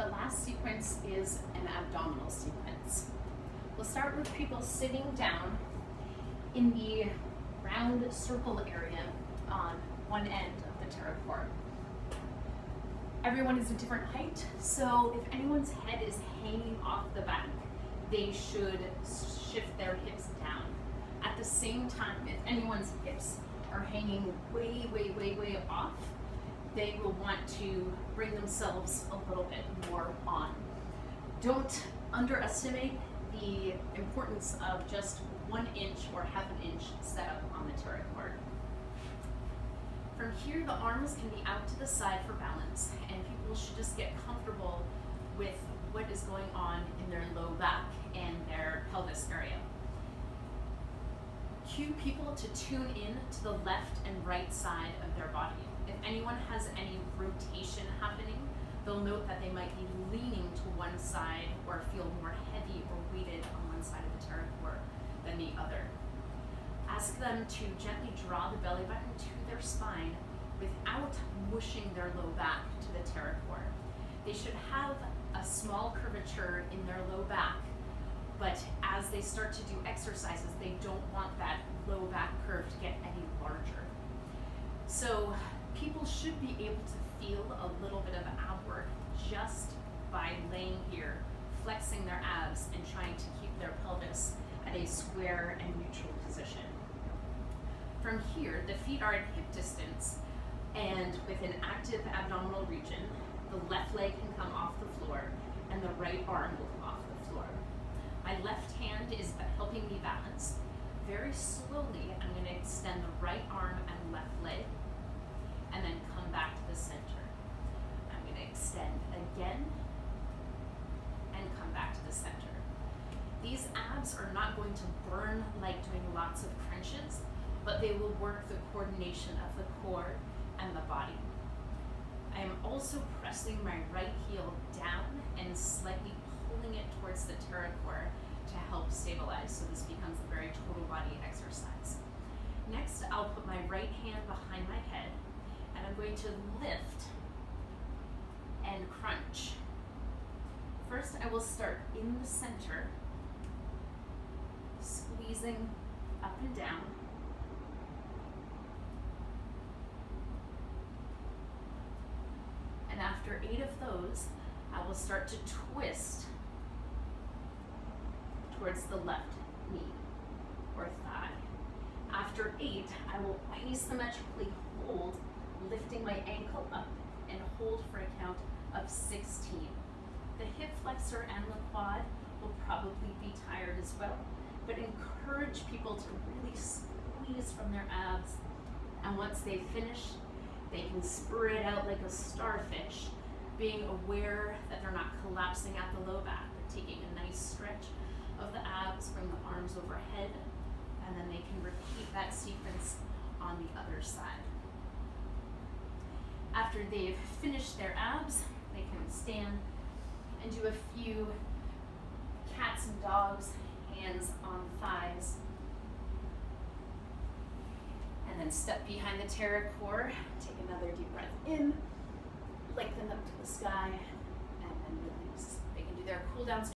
The last sequence is an abdominal sequence. We'll start with people sitting down in the round circle area on one end of the Terracore. Everyone is a different height, so if anyone's head is hanging off the back, they should shift their hips down. At the same time, if anyone's hips are hanging way, way, way, way off, they will want to bring themselves a little bit more on. Don't underestimate the importance of just 1 inch or ½ inch setup on the Terracore. From here, the arms can be out to the side for balance, and people should just get comfortable with what is going on in their low back and their pelvis area. Cue people to tune in to the left and right side of their body. If anyone has any rotation happening, they'll note that they might be leaning to one side or feel more heavy or weighted on one side of the Terracore than the other. Ask them to gently draw the belly button to their spine without mushing their low back to the Terracore. They should have a small curvature in their low back, but as they start to do exercises, they don't want that low back curve to get any larger. So people should be able to feel a little bit of ab work just by laying here, flexing their abs, and trying to keep their pelvis at a square and neutral position. From here, the feet are at hip distance, and with an active abdominal region, the left leg can come off the floor, and the right arm will come off the floor. My left hand is helping me balance. Very slowly, I'm going to extend the right arm and left leg, and then come back to the center. I'm going to extend again, and come back to the center. These abs are not going to burn like doing lots of crunches, but they will work the coordination of the core and the body. I am also pressing my right heel down and slightly pulling it towards the Terracore to help stabilize, so this becomes a very total body exercise. Next, I'll put my right hand behind my head, and I'm going to lift and crunch. First, I will start in the center, squeezing up and down. And after 8 of those, I will start to twist towards the left knee or thigh. After 8, I will asymmetrically hold, lifting my ankle up, and hold for a count of 16. The hip flexor and the quad will probably be tired as well, but encourage people to really squeeze from their abs, and once they finish, they can spread out like a starfish, being aware that they're not collapsing at the low back, but taking a nice stretch of the abs, bring the arms overhead, and then they can repeat that sequence on the other side. After they've finished their abs, they can stand and do a few cats and dogs, hands on thighs, and then step behind the Terracore, take another deep breath in, lift them up to the sky, and then release. They can do their cool downs